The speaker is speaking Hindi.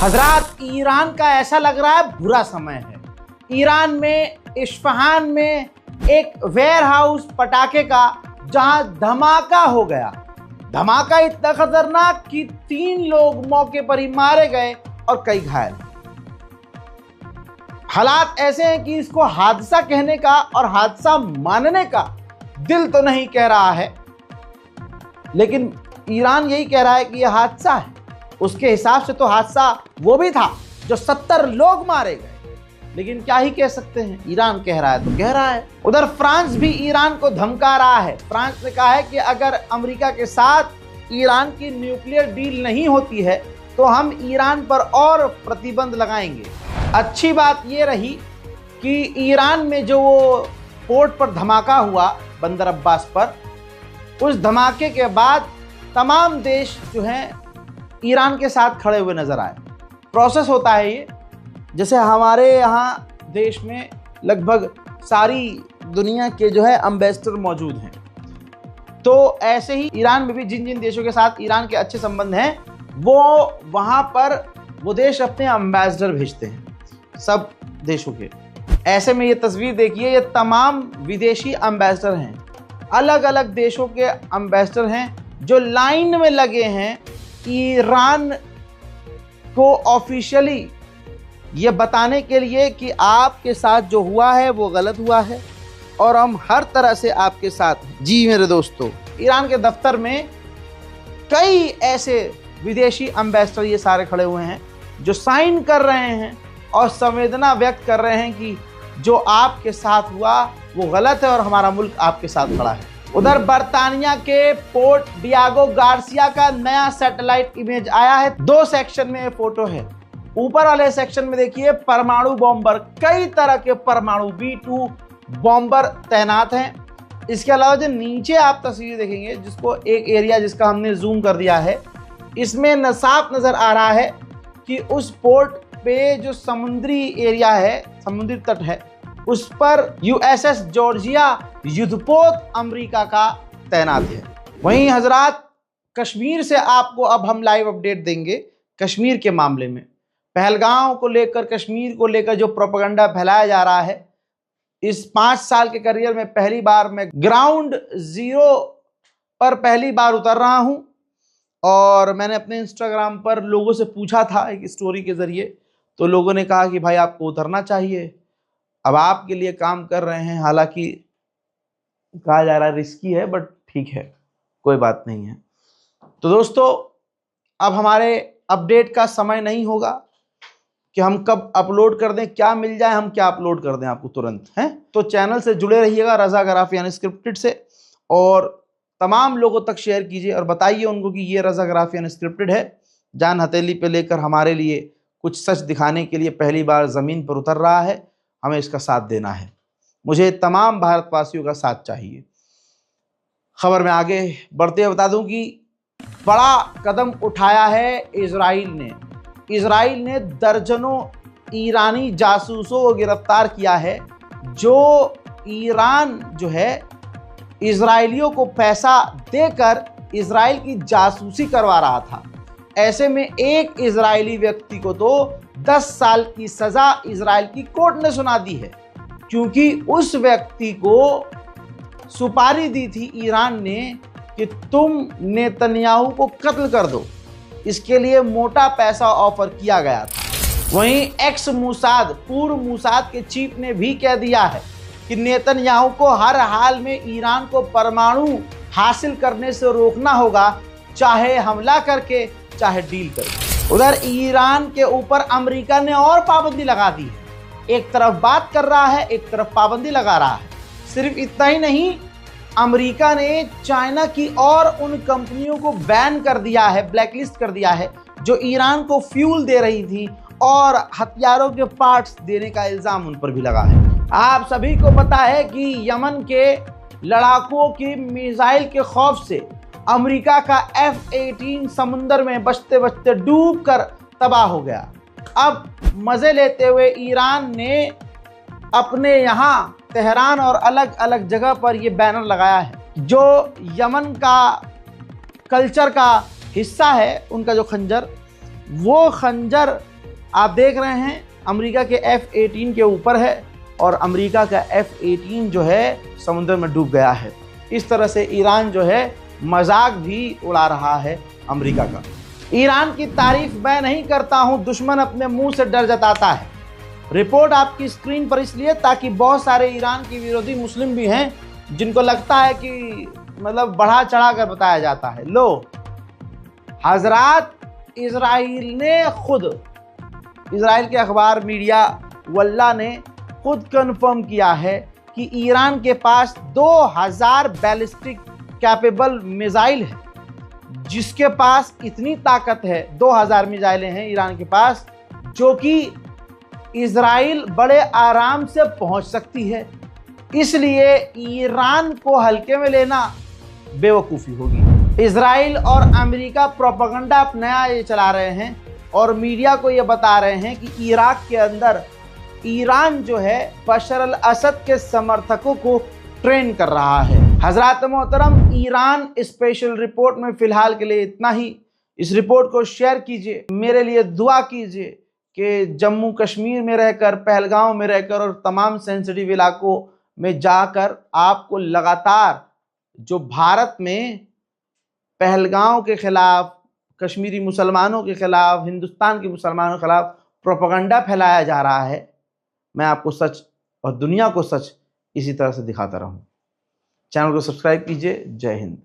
हजरात, ईरान का ऐसा लग रहा है बुरा समय है। ईरान में इस्फहान में एक वेयर हाउस पटाखे का जहां धमाका हो गया। धमाका इतना खतरनाक कि 3 लोग मौके पर ही मारे गए और कई घायल। हालात ऐसे हैं कि इसको हादसा कहने का और हादसा मानने का दिल तो नहीं कह रहा है, लेकिन ईरान यही कह रहा है कि यह हादसा है। उसके हिसाब से तो हादसा वो भी था जो 70 लोग मारे गए, लेकिन क्या ही कह सकते हैं, ईरान कह रहा है तो कह रहा है। उधर फ्रांस भी ईरान को धमका रहा है। फ्रांस ने कहा है कि अगर अमेरिका के साथ ईरान की न्यूक्लियर डील नहीं होती है तो हम ईरान पर और प्रतिबंध लगाएंगे। अच्छी बात ये रही कि ईरान में जो वो पोर्ट पर धमाका हुआ बंदर अब्बास पर, उस धमाके के बाद तमाम देश जो हैं ईरान के साथ खड़े हुए नजर आए। प्रोसेस होता है ये, जैसे हमारे यहाँ देश में लगभग सारी दुनिया के जो है एम्बेसडर मौजूद हैं, तो ऐसे ही ईरान में भी जिन जिन देशों के साथ ईरान के अच्छे संबंध हैं वो वहाँ पर वो देश अपने एम्बेसडर भेजते हैं सब देशों के। ऐसे में ये तस्वीर देखिए, ये तमाम विदेशी एम्बेसडर हैं, अलग अलग देशों के एम्बेसडर हैं जो लाइन में लगे हैं ईरान को ऑफिशियली ये बताने के लिए कि आपके साथ जो हुआ है वो गलत हुआ है और हम हर तरह से आपके साथ हैं। जी मेरे दोस्तों, ईरान के दफ्तर में कई ऐसे विदेशी एम्बेसडर ये सारे खड़े हुए हैं जो साइन कर रहे हैं और संवेदना व्यक्त कर रहे हैं कि जो आपके साथ हुआ वो गलत है और हमारा मुल्क आपके साथ खड़ा है। उधर बर्तानिया के पोर्ट डियागो गार्सिया का नया सैटेलाइट इमेज आया है। 2 सेक्शन में ये फोटो है। ऊपर वाले सेक्शन में देखिए परमाणु बॉम्बर, कई तरह के परमाणु B2 बॉम्बर तैनात हैं। इसके अलावा जो नीचे आप तस्वीर देखेंगे, जिसको एक एरिया जिसका हमने जूम कर दिया है, इसमें न साफ नजर आ रहा है कि उस पोर्ट पे जो समुद्री एरिया है, समुद्री तट है, उस पर USS जॉर्जिया युद्धपोत अमेरिका का तैनात है। वहीं हजरात, कश्मीर से आपको अब हम लाइव अपडेट देंगे कश्मीर के मामले में। पहलगाम को लेकर, कश्मीर को लेकर जो प्रोपेगेंडा फैलाया जा रहा है, इस 5 साल के करियर में पहली बार मैं ग्राउंड जीरो पर पहली बार उतर रहा हूं और मैंने अपने इंस्टाग्राम पर लोगों से पूछा था एक स्टोरी के जरिए, तो लोगों ने कहा कि भाई आपको उतरना चाहिए, अब आपके लिए काम कर रहे हैं। हालांकि कहा जा रहा है रिस्की है, बट ठीक है, कोई बात नहीं है। तो दोस्तों, अब हमारे अपडेट का समय नहीं होगा कि हम कब अपलोड कर दें, क्या मिल जाए, हम क्या अपलोड कर दें आपको तुरंत, हैं। तो चैनल से जुड़े रहिएगा रजा ग्राफी अनस्क्रिप्टेड से, और तमाम लोगों तक शेयर कीजिए और बताइए उनको कि ये रजा ग्राफी अनस्क्रिप्टेड है। जान हथेली पे लेकर हमारे लिए कुछ सच दिखाने के लिए पहली बार ज़मीन पर उतर रहा है, हमें इसका साथ देना है। मुझे तमाम भारतवासियों का साथ चाहिए। खबर में आगे बढ़ते हुए बता दूं कि बड़ा कदम उठाया है इजराइल ने। इजराइल ने दर्जनों ईरानी जासूसों को गिरफ्तार किया है, जो ईरान जो है इजराइलियों को पैसा देकर इजराइल की जासूसी करवा रहा था। ऐसे में एक इजरायली व्यक्ति को तो 10 साल की सजा इजराइल की कोर्ट ने सुना दी है, क्योंकि उस व्यक्ति को सुपारी दी थी ईरान ने कि तुम नेतन्याहू को कत्ल कर दो। इसके लिए मोटा पैसा ऑफर किया गया था। वहीं एक्स मूसाद, पूर्व मूसाद के चीफ ने भी कह दिया है कि नेतन्याहू को हर हाल में ईरान को परमाणु हासिल करने से रोकना होगा, चाहे हमला करके चाहे डील करके। उधर ईरान के ऊपर अमेरिका ने और पाबंदी लगा दी है। एक तरफ बात कर रहा है, एक तरफ पाबंदी लगा रहा है। सिर्फ इतना ही नहीं, अमेरिका ने चाइना की और उन कंपनियों को बैन कर दिया है, ब्लैकलिस्ट कर दिया है, जो ईरान को फ्यूल दे रही थी और हथियारों के पार्ट्स देने का इल्जाम उन पर भी लगा है। आप सभी को पता है कि यमन के लड़ाकुओं की मिसाइल के खौफ से अमेरिका का F-18 समुंदर में बचते बचते डूबकर तबाह हो गया। अब मजे लेते हुए ईरान ने अपने यहाँ तेहरान और अलग अलग जगह पर ये बैनर लगाया है, जो यमन का कल्चर का हिस्सा है। उनका जो खंजर, वो खंजर आप देख रहे हैं अमेरिका के F-18 के ऊपर है और अमेरिका का F-18 जो है समुद्र में डूब गया है। इस तरह से ईरान जो है मजाक भी उड़ा रहा है अमेरिका का। ईरान की तारीफ मैं नहीं करता हूं, दुश्मन अपने मुंह से डर जताता है। रिपोर्ट आपकी स्क्रीन पर इसलिए ताकि बहुत सारे ईरान के विरोधी मुस्लिम भी हैं जिनको लगता है कि मतलब बढ़ा चढ़ा कर बताया जाता है। लो हजरात, इजराइल ने खुद, इजराइल के अखबार मीडिया वल्ला ने खुद कंफर्म किया है कि ईरान के पास 2000 बैलिस्टिक कैपेबल मिसाइल है, जिसके पास इतनी ताकत है, 2000 मिसाइलें हैं ईरान के पास, जो कि इजराइल बड़े आराम से पहुंच सकती है। इसलिए ईरान को हल्के में लेना बेवकूफ़ी होगी। इजराइल और अमेरिका प्रोपेगेंडा अब नया ये चला रहे हैं और मीडिया को ये बता रहे हैं कि इराक के अंदर ईरान जो है बशर अल असद के समर्थकों को ट्रेन कर रहा है। हजरात मोहतरम, ईरान स्पेशल रिपोर्ट में फिलहाल के लिए इतना ही। इस रिपोर्ट को शेयर कीजिए, मेरे लिए दुआ कीजिए कि जम्मू कश्मीर में रहकर, पहलगांव में रहकर और तमाम सेंसिटिव इलाकों में जाकर आपको लगातार जो भारत में पहलगांव के खिलाफ, कश्मीरी मुसलमानों के खिलाफ, हिंदुस्तान के मुसलमानों के खिलाफ प्रोपेगेंडा फैलाया जा रहा है, मैं आपको सच और दुनिया को सच इसी तरह से दिखाता रहूं। चैनल को सब्सक्राइब कीजिए। जय हिंद।